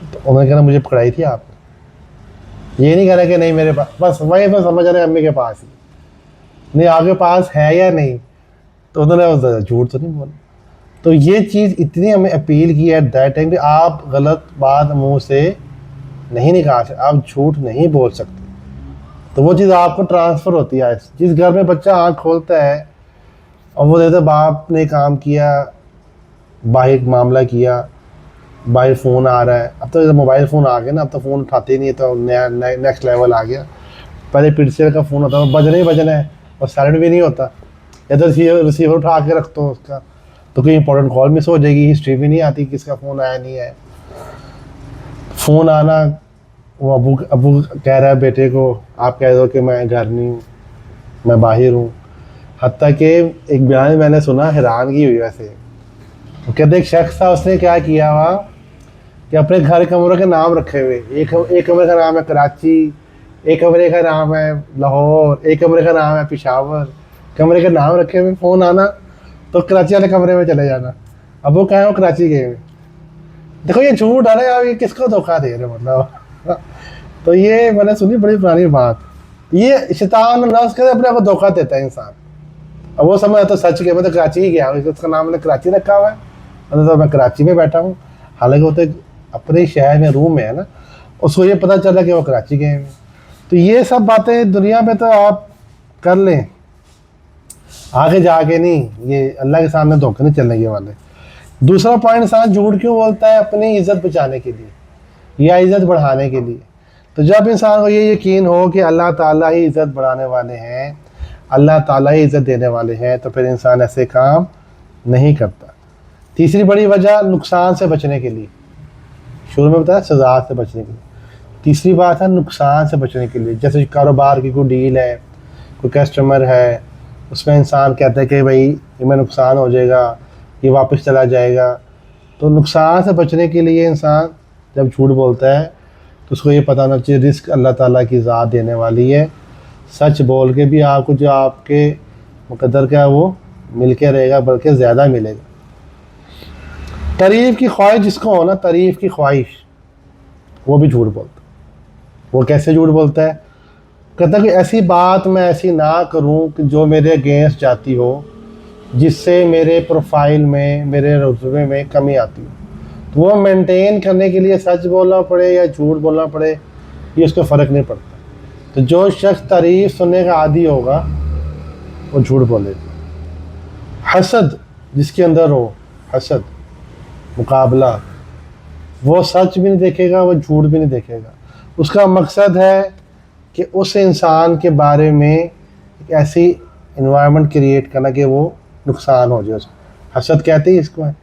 तो उन्होंने कहा मुझे पकड़ाई थी आपने, ये नहीं कहना कि नहीं मेरे पास, बस वही बस समझ रहे अम्मी के पास ही, नहीं आपके पास है या नहीं, तो उन्होंने झूठ तो नहीं बोला। तो ये चीज़ इतनी हमें अपील की एट दैट टाइम कि आप गलत बात मुंह से नहीं निकाल सकते, आप झूठ नहीं बोल सकते, तो वो चीज़ आपको ट्रांसफ़र होती है। जिस घर में बच्चा आँख खोलता है और वो देखते बाप ने काम किया, बाहर मामला किया, बाहर फ़ोन आ रहा है, अब तो मोबाइल फ़ोन आ गया ना, अब तो फ़ोन उठाते ही नहीं है, तो नया नेक्स्ट लेवल आ गया। पहले पिटसेल का फ़ोन होता है, बजना ही बजना है और साइलेंट भी नहीं होता, या तो रिसीवर उठा के रखते हो उसका, तो तो कोई इंपॉर्टेंट कॉल मिस हो जाएगी, हिस्ट्री भी नहीं आती किसका फ़ोन आया नहीं है। फ़ोन आना, वो अबू अबू कह रहा है बेटे को, आप कह दो कि मैं घर नहीं हूँ, मैं बाहर हूँ। हत्ता कि एक बयान मैंने सुना, हैरानगी हुई वैसे। वो कहते एक शख्स था, उसने क्या किया हुआ कि अपने घर कमरों के नाम रखे हुए, एक कमरे का नाम है कराची, एक कमरे का नाम है लाहौर, एक कमरे का नाम है पेशावर, कमरे के नाम रखे हुए। फ़ोन आना तो कराची वाले कमरे में चले जाना, अब वो कहें वो कराची गए हुए। देखो ये झूठ है ना यार, ये किसको धोखा दे रहे मतलब। तो ये मैंने सुनी बड़ी पुरानी बात, ये शैतान नफ्स के अपने को धोखा देता है इंसान। अब वो समझ तो सच के मैं तो कराची ही गया हूँ, उसका नाम मैंने कराची रखा हुआ है, तो मैं कराची में बैठा हूँ, हालांकि वो तो अपने शहर में रूम में है ना, उसको ये पता चला कि वो कराची गए हैं। तो ये सब बातें दुनिया में तो आप कर लें, आगे जाके नहीं, ये अल्लाह के सामने धोखे नहीं चलने के वाले। दूसरा पॉइंट, इंसान झूठ क्यों बोलता है? अपनी इज्जत बचाने के लिए या इज्जत बढ़ाने के लिए। तो जब इंसान को ये यकीन हो कि अल्लाह ताला ही इज्जत बढ़ाने वाले हैं, अल्लाह ताला ही इज्जत देने वाले हैं, तो फिर इंसान ऐसे काम नहीं करता। तीसरी बड़ी वजह, नुकसान से बचने के लिए। शुरू में बताया सज़ा से बचने के लिए, तीसरी बात है नुकसान से बचने के लिए। जैसे कारोबार की कोई डील है, कोई कस्टमर है, उसमें इंसान कहता है कि भाई इसमें नुकसान हो जाएगा, ये वापस चला जाएगा। तो नुकसान से बचने के लिए इंसान जब झूठ बोलता है तो उसको ये पता होना चाहिए रिस्क अल्लाह ताला की ज़ात देने वाली है। सच बोल के भी आपको जो आपके मुकद्दर का है वो मिल के रहेगा, बल्कि ज़्यादा मिलेगा। तारीफ़ की ख्वाहिश जिसको हो ना, तारीफ़ की ख्वाहिश, वो भी झूठ बोलता है। वो कैसे झूठ बोलता है? कहता है कि ऐसी बात मैं ऐसी ना करूं कि जो मेरे अगेंस्ट जाती हो, जिससे मेरे प्रोफाइल में, मेरे रुतबे में कमी आती हो। तो वो मेंटेन करने के लिए सच बोलना पड़े या झूठ बोलना पड़े, ये उसको फ़र्क नहीं पड़ता। तो जो शख्स तारीफ़ सुनने का आदी होगा वो झूठ बोलेगा। हसद जिसके अंदर हो, हसद, मुकाबला, वो सच भी नहीं देखेगा, वो झूठ भी नहीं देखेगा। उसका मकसद है कि उस इंसान के बारे में एक ऐसी इन्वायरमेंट क्रिएट करना कि वो नुकसान हो जाए उसको। हसद कहते हैं इसको है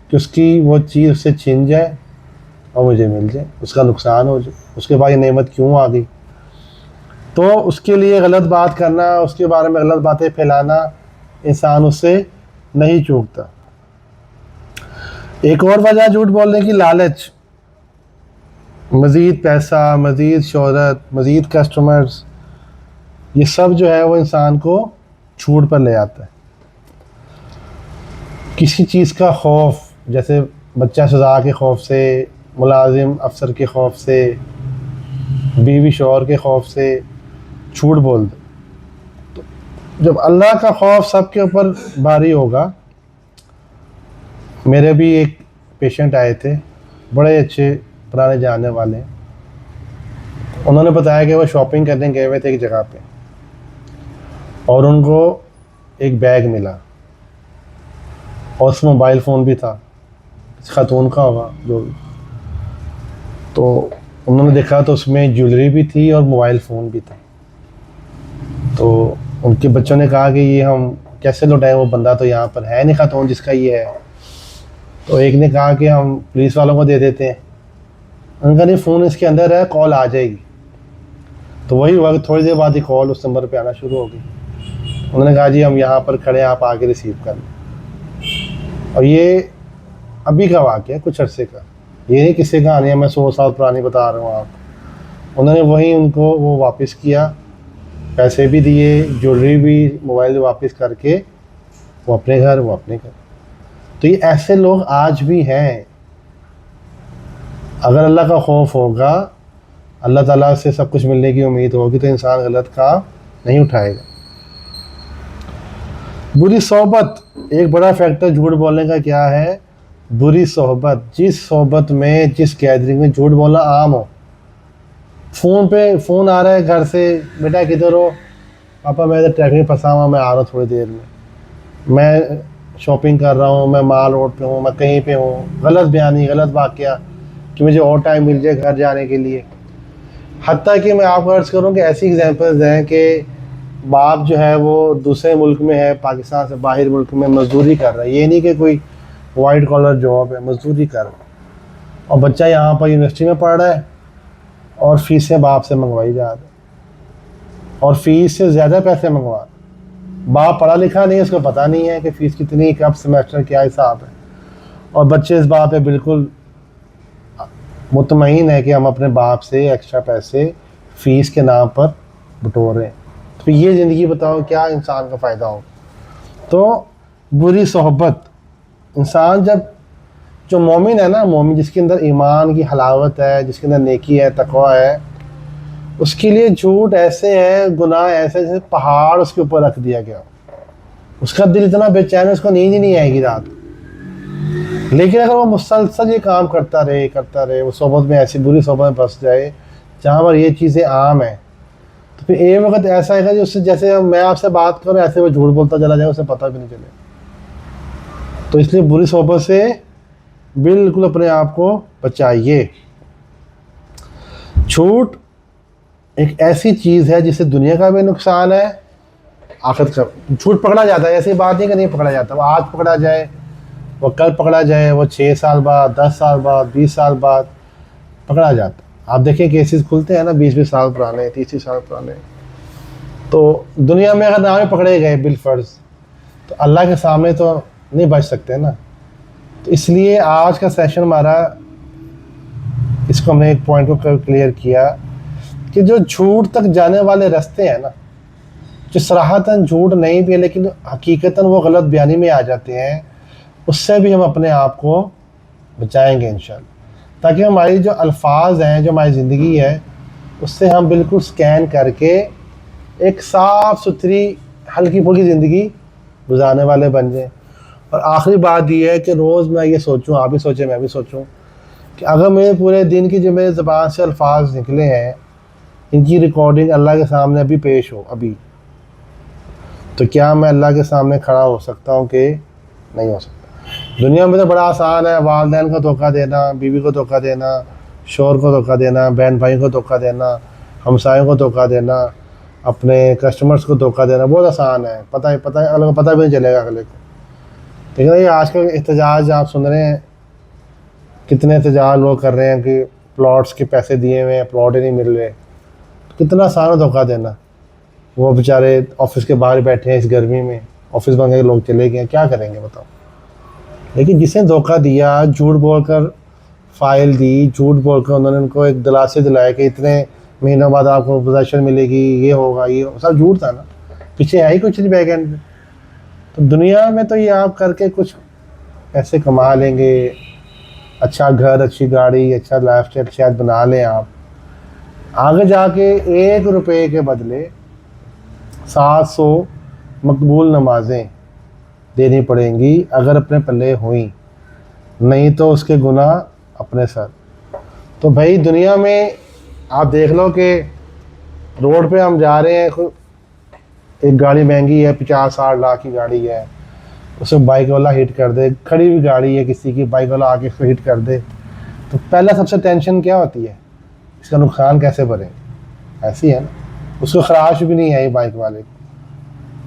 कि उसकी वो चीज़ उससे छिन जाए और मुझे मिल जाए, उसका नुकसान हो जाए, उसके बाद ये नेमत क्यों आ गई। तो उसके लिए गलत बात करना, उसके बारे में गलत बातें फैलाना, इंसान उससे नहीं चूकता। एक और वजह झूठ बोलने की, लालच। मज़ीद पैसा, मज़ीद शोहरत, मज़ीद कस्टमर्स, ये सब जो है वो इंसान को झूठ पर ले आता है। किसी चीज़ का खौफ, जैसे बच्चा सज़ा के खौफ से, मुलाजिम अफसर के खौफ से, बीवी शौहर के खौफ से झूठ बोल दे। तो जब अल्लाह का खौफ सबके ऊपर भारी होगा। मेरे भी एक पेशेंट आए थे, बड़े अच्छे पुराने जानने वाले, उन्होंने बताया कि वो शॉपिंग करने गए हुए थे एक जगह पे, और उनको एक बैग मिला और उसमें मोबाइल फ़ोन भी था, खातून का होगा जो भी। तो उन्होंने देखा तो उसमें ज्वेलरी भी थी और मोबाइल फ़ोन भी था। तो उनके बच्चों ने कहा कि ये हम कैसे लौटाएं, वो बंदा तो यहाँ पर है नहीं खातून जिसका ये है। तो एक ने कहा कि हम पुलिस वालों को दे देते हैं। उन्होंने कहा नहीं, फ़ोन इसके अंदर है, कॉल आ जाएगी। तो वही हुआ कि थोड़ी देर बाद ही कॉल उस नंबर पे आना शुरू हो गई। उन्होंने कहा जी हम यहाँ पर खड़े हैं, आप आके रिसीव कर लें। और ये अभी का वाक़या है, कुछ अरसे का, ये नहीं किसी कहानी है मैं 100 साल पुरानी बता रहा हूँ आप। उन्होंने वहीं उनको वो वापस किया, पैसे भी दिए, ज्वेलरी भी, मोबाइल भी वापस करके वो अपने घर, वो अपने घर। तो ये ऐसे लोग आज भी हैं। अगर अल्लाह का खौफ होगा, अल्लाह ताला से सब कुछ मिलने की उम्मीद होगी, तो इंसान गलत काम नहीं उठाएगा। बुरी सोहबत, एक बड़ा फैक्टर झूठ बोलने का क्या है? बुरी सोहबत। जिस सोहबत में, जिस गैदरिंग में झूठ बोलना आम हो। फ़ोन पे फ़ोन आ रहा है घर से, बेटा किधर हो? पापा मैं इधर ट्रैफिक में फंसा हुआ, मैं आ रहा हूँ थोड़ी देर में, मैं शॉपिंग कर रहा हूँ, मैं माल रोड पे हूँ, मैं कहीं पे हूँ। गलत बयानी, गलत वाक़या कि मुझे और टाइम मिल जाए घर जाने के लिए। हत्ता कि मैं आपको अर्ज़ करूँ कि ऐसी एग्जांपल्स हैं कि बाप जो है वो दूसरे मुल्क में है, पाकिस्तान से बाहर मुल्क में मजदूरी कर रहा है, ये नहीं कि कोई वाइट कॉलर जॉब है, मजदूरी कर रहा है, और बच्चा यहाँ पर यूनिवर्सिटी में पढ़ रहा है और फीसें बाप से मंगवाई जा रही, और फीस से ज़्यादा पैसे मंगवा। बाप पढ़ा लिखा नहीं है, उसको पता नहीं है कि फ़ीस कितनी, कब सेमेस्टर क्या हिसाब है, और बच्चे इस बात पे बिल्कुल मुतमईन है कि हम अपने बाप से एक्स्ट्रा पैसे फ़ीस के नाम पर बटोर रहे हैं। तो ये ज़िंदगी बताओ क्या इंसान का फ़ायदा हो। तो बुरी सोहबत, इंसान जब, जो मोमिन है ना, मोमिन जिसके अंदर ईमान की हलावत है, जिसके अंदर नेकी है, तकवा है, उसके लिए झूठ ऐसे है, गुनाह ऐसे जैसे पहाड़ उसके ऊपर रख दिया गया। उसका दिल इतना बेचैन है, उसको नींद ही नहीं आएगी रात। लेकिन अगर वो मुसलसल ये काम करता रहे, वो सोबत में, ऐसी बुरी सोबत में फंस जाए जहाँ पर ये चीज़ें आम हैं, तो फिर एक वक्त ऐसा आएगा जो उससे, जैसे मैं आपसे बात करूँ ऐसे वो झूठ बोलता चला जाए, उसे पता भी नहीं चले। तो इसलिए बुरी सोबत से बिल्कुल अपने आप को बचाइए। झूठ एक ऐसी चीज़ है जिससे दुनिया का भी नुकसान है, आखिरत का। झूठ पकड़ा जाता है, ऐसी बात नहीं कि नहीं पकड़ा जाता। वो आज पकड़ा जाए, वो कल पकड़ा जाए, वो 6 साल बाद, 10 साल बाद, 20 साल बाद पकड़ा जाता। आप देखें केसेस खुलते हैं ना 20-20 साल पुराने, 30 साल पुराने। तो दुनिया में अगर ना ही पकड़े गए बिलफर्ज, तो अल्लाह के सामने तो नहीं बच सकते ना। तो इसलिए आज का सेशन हमारा, इसको हमने एक पॉइंट को क्लियर किया कि जो झूठ तक जाने वाले रास्ते हैं ना, जो सराहतन झूठ नहीं भी है लेकिन हकीकतन वो गलत बयानी में आ जाते हैं, उससे भी हम अपने आप को बचाएंगे इंशाल्लाह, ताकि हमारी जो अल्फाज हैं, जो हमारी ज़िंदगी है, उससे हम बिल्कुल स्कैन करके एक साफ़ सुथरी हल्की फुल्की ज़िंदगी गुजारने वाले बन जाएं। और आखिरी बात ये है कि रोज़ मैं ये सोचूं, आप भी सोचें, मैं भी सोचूं, कि अगर मेरे पूरे दिन की जो मेरे ज़बान से अल्फाज निकले हैं, इनकी रिकॉर्डिंग अल्लाह के सामने अभी पेश हो अभी, तो क्या मैं अल्लाह के सामने खड़ा हो सकता हूँ कि नहीं हो सकता। दुनिया में तो बड़ा आसान है, वालिदैन को धोखा देना, बीवी को धोखा देना, शोहर को धोखा देना, बहन भाई को धोखा देना, हमसायों को धोखा देना, अपने कस्टमर्स को धोखा देना, बहुत आसान है। पता है अगले को पता भी नहीं चलेगा अगले को। लेकिन ये आजकल एहतजाज आप सुन रहे हैं, कितने एहतजाज लोग कर रहे हैं कि प्लॉट्स के पैसे दिए हुए हैं, प्लॉट ही नहीं मिल रहे। कितना आसान है धोखा देना। वो बेचारे ऑफिस के बाहर बैठे हैं इस गर्मी में, ऑफिस बंद करके लोग चले गए, क्या करेंगे बताओ। लेकिन जिसने धोखा दिया, झूठ बोलकर फाइल दी, झूठ बोलकर उन्होंने उनको एक दिलासे दिलाया कि इतने महीनों बाद आपको पोजीशन मिलेगी, ये होगा, ये सब झूठ था ना, पीछे है ही कुछ नहीं बैक एंड। तो दुनिया में तो ये आप करके कुछ पैसे कमा लेंगे, अच्छा घर, अच्छी गाड़ी, अच्छा लाइफ स्टाइल शायद बना लें आप, आगे जाके 1 रुपये के बदले 700 मकबूल नमाजें देनी पड़ेंगी अगर अपने पल्ले हुई, नहीं तो उसके गुनाह अपने सर। तो भाई दुनिया में आप देख लो कि रोड पे हम जा रहे हैं, एक गाड़ी महंगी है, 50-60 लाख की गाड़ी है, उसे बाइक वाला हिट कर दे, खड़ी हुई गाड़ी है किसी की, बाइक वाला आके उसको हिट कर दे, तो पहला सबसे टेंशन क्या होती है, इसका नुकसान कैसे भरें। ऐसी है ना, उसको खराश भी नहीं आई बाइक वाले को,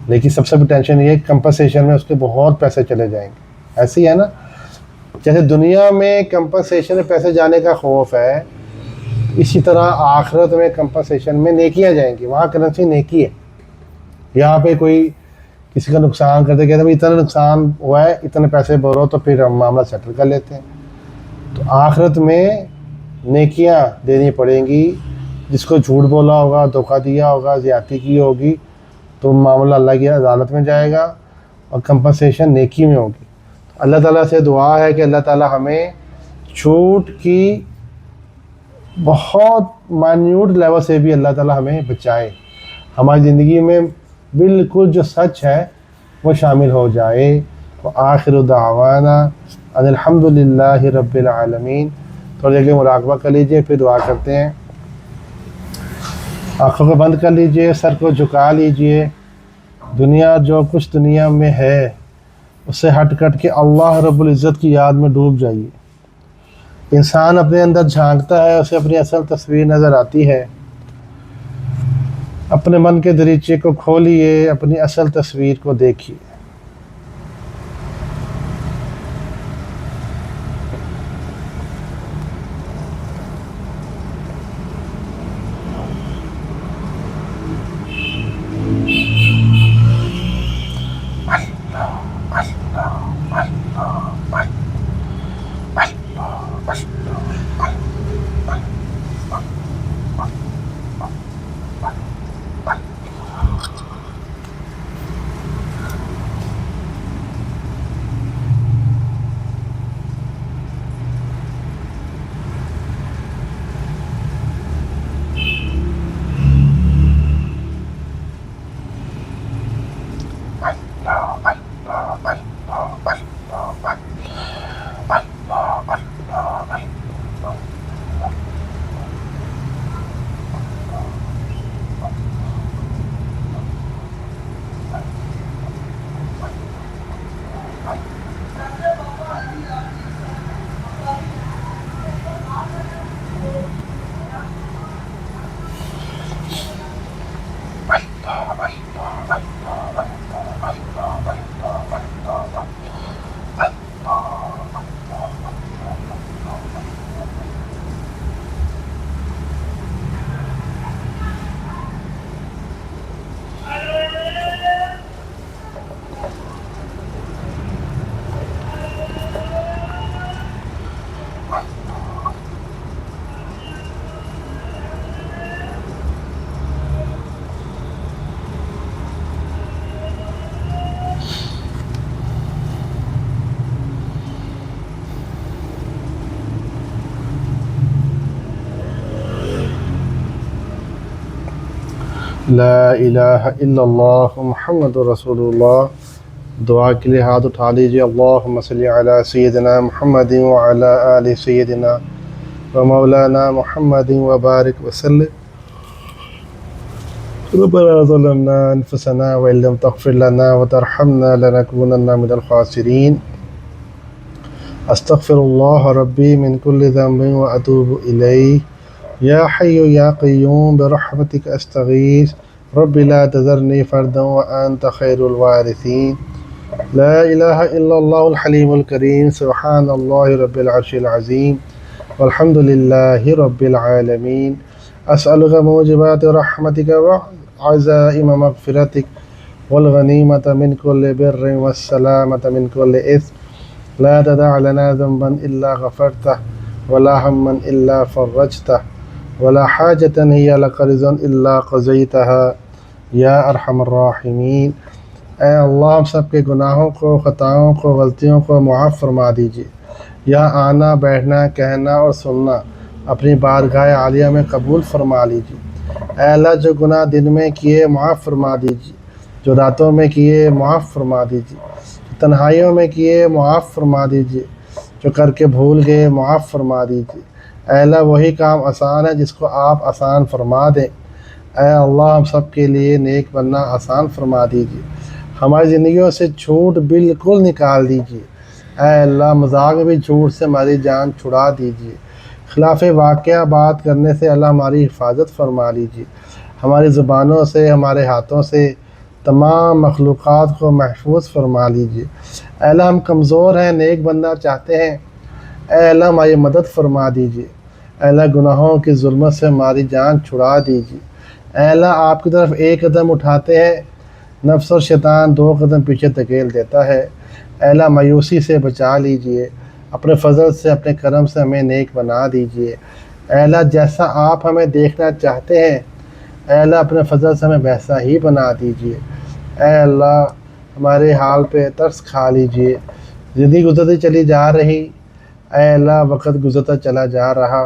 लेकिन सबसे बड़ी टेंशन ये कंपनसेशन में उसके बहुत पैसे चले जाएंगे। ऐसी है ना, जैसे दुनिया में कंपनसेशन में पैसे जाने का खौफ है, इसी तरह आखिरत में कंपनसेशन में नेकियां जाएंगी। वहाँ करेंसी नेकी है, यहाँ पे कोई किसी का नुकसान करते, कहते भाई इतना नुकसान हुआ है, इतने पैसे भरो, तो फिर हम मामला सेटल कर लेते हैं। तो आखिरत में नेकियां देनी पड़ेंगी। जिसको झूठ बोला होगा, धोखा दिया होगा, ज़्यादती की होगी, तो मामला अल्लाह की अदालत में जाएगा और कंपनसेशन नेकी में होगी। तो अल्लाह ताला से दुआ है कि अल्लाह ताला हमें झूठ की बहुत मान्यूट लेवल से भी अल्लाह ताला हमें बचाए, हमारी ज़िंदगी में बिल्कुल जो सच है वो शामिल हो जाए। तो आखिर दावाना अल्हम्दुलिल्लाहि रब्बिल आलमीन। थोड़ी देर मुराकबा कर लीजिए, फिर दुआ करते हैं। आँखों को बंद कर लीजिए, सर को झुका लीजिए। दुनिया, जो कुछ दुनिया में है उससे हट कट के अल्लाह रब्बुल इज़्ज़त की याद में डूब जाइए। इंसान अपने अंदर झांकता है, उसे अपनी असल तस्वीर नज़र आती है। अपने मन के दरीचे को खोलिए, अपनी असल तस्वीर को देखिए। ला इलाहा इल्लल्लाह मुहम्मदुर रसूलुल्लाह। दुआ के लिए हाथ उठा लीजिए। अल्लाहुम्मा सल्ली अला सय्यिदिना मुहम्मदिन व अला आलि सय्यिदिना व मौलाना मुहम्मदिन व बारिक वसल्लिम। रब्बना ज़लमना अनफुसना व इल्लम तग़फिर लना व तरहमना लनकूनन्ना मिनल ख़ासिरीन। अस्तग़फिरुल्लाह रब्बी मिन कुल्लि ज़ंबिन व अतूबु इलैहि। या हय्यु या क़य्यूम बिरहमतिक अस्तगीस रब्बि ला तज़रनी फ़र्दन व अंत खैरुल वारिसीन। ला इलाहा इल्लल्लाहुल हलीमुल करीम सुब्हानल्लाहि रब्बिल अर्शिल अज़ीम वल्हम्दुलिल्लाहि रब्बिल आलमीन। अस्अलुका मूजिबाति रहमतिक व अज़ाइम मग़फ़िरतिक वल गनीमत मिन कुल्लि बिर्रिन वस्सलामत मिन कुल्लि इस्म। ला तदअ लना ज़ंबन इल्ला गफ़रतह वला हम्मन इल्ला फ़र्रजतह वला हाजतन हिय लक रिज़न इल्ला क़ज़ैतहा या अरहमर राहिमीन। ऐ अल्लाह, हम सब के गुनाहों को, ख़ताओं को, गलतियों को मुआफ़ फरमा दीजिए। यह आना, बैठना, कहना और सुनना अपनी बारगाह आलिया में कबूल फरमा लीजिए। ऐ अल्लाह, जो गुनाह दिन में किए मुआफ़ फरमा दीजिए, जो रातों में किए मुआफ़ फरमा दीजिए, तन्हाइयों में किए मुआफ़ फरमा दीजिए, जो करके भूल गए मुआफ़ फरमा दीजिए। ऐ अल्लाह, वही काम आसान है जिसको आप आसान फरमा दें। ऐ अल्लाह, हम सब के लिए नेक बनना आसान फरमा दीजिए। हमारी ज़िंदगियों से झूठ बिल्कुल निकाल दीजिए। ऐ अल्लाह, मज़ाक में भी झूठ से हमारी जान छुड़ा दीजिए। खिलाफ़ वाक़या बात करने से अल्लाह हमारी हिफाजत फरमा लीजिए। हमारी ज़ुबानों से, हमारे हाथों से तमाम मखलूक़ात को महफूज फरमा लीजिए। ऐ अल्लाह, हम कमज़ोर हैं, नेक बनना चाहते हैं। ऐ अल्लाह, हमारी मदद फरमा दीजिए। ऐ अल्लाह, गुनाहों की ज़ुल्मत से हमारी जान छुड़ा दीजिए। ऐ अल्लाह, आपकी तरफ एक कदम उठाते हैं, नफ्स और शैतान दो कदम पीछे धकेल देता है। ऐ अल्लाह, मायूसी से बचा लीजिए। अपने फ़ज़ल से, अपने करम से हमें नेक बना दीजिए। ऐ अल्लाह, जैसा आप हमें देखना चाहते हैं, ऐ अल्लाह, अपने फ़ज़ल से हमें वैसा ही बना दीजिए। ऐ अल्लाह, हमारे हाल पे तरस खा लीजिए। ज़िंदगी गुज़रती चली जा रही, ऐ अल्लाह, वक़्त गुज़रता चला जा रहा,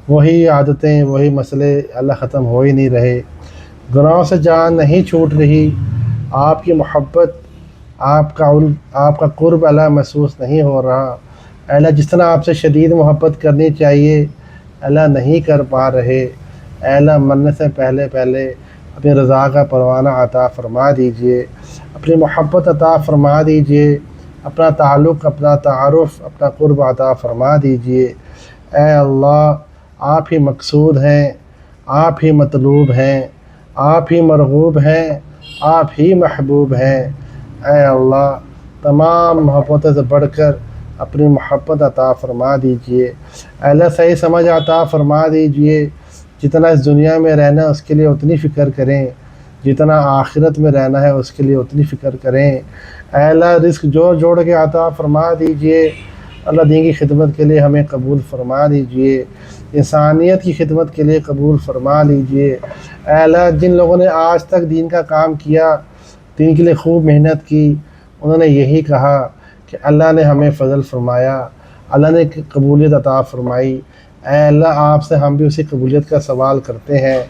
वही आदतें, वही मसले अल्लाह ख़त्म हो ही नहीं रहे। गुनाहों से जान नहीं छूट रही। आपकी मोहब्बत, आपका क़ुर्ब अल्लाह महसूस नहीं हो रहा। अल्लाह, जिस तरह आपसे शदीद मोहब्बत करनी चाहिए अल्लाह नहीं कर पा रहे। अल्लाह, मरने से पहले पहले अपनी रज़ा का परवाना अता फ़रमा दीजिए, अपनी मोहब्बत अता फ़रमा दीजिए, अपना ताल्लुक़, अपना तारुफ़, अपना क़ुर्ब अता फ़रमा दीजिए। ऐ अल्लाह, आप ही मक़सूद हैं, आप ही मतलूब हैं। आप ही मरगूब हैं, आप ही महबूब हैं। ऐ अल्लाह, तमाम मोहब्बतों से बढ़कर अपनी मोहब्बत अता फ़रमा दीजिए। अल्लाह सही समझ अता फ़रमा दीजिए। जितना इस दुनिया में रहना है उसके लिए उतनी फ़िक्र करें, जितना आखिरत में रहना है उसके लिए उतनी फ़िक्र करें। अल्लाह रिस्क जोड़ जोड़ के अता फ़रमा दीजिए। अल्लाह दीन की खिदमत के लिए हमें कबूल फ़रमा लीजिए, इंसानियत की खिदमत के लिए कबूल फ़रमा लीजिए। अल्लाह जिन लोगों ने आज तक दीन का काम किया, दीन के लिए खूब मेहनत की, उन्होंने यही कहा कि अल्लाह ने हमें फ़ज़ल फ़रमाया, अल्लाह ने कबूलियत अता फ़रमाई। ऐ अल्लाह, आपसे हम भी उसी कबूलियत का सवाल करते हैं,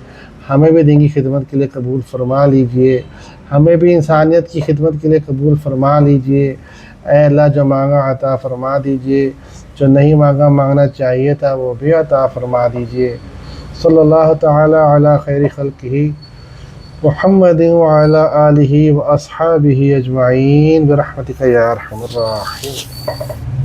हमें भी दीन की खिदमत के लिए कबूल फ़रमा लीजिए, हमें भी इंसानियत की खिदमत के लिए कबूल फ़रमा लीजिए। ऐ अल्लाह, जो मांगा अता फ़रमा दीजिए, जो नहीं मांगा मांगना चाहिए था वो भी अता फ़रमा दीजिए। सल्लल्लाहु तआला अला खैरि खल्क़िही मुहम्मदिन व अला आलिहि व अस्हाबिहि अजमाइन बिरहमतिका या अरहमर राहिमीन।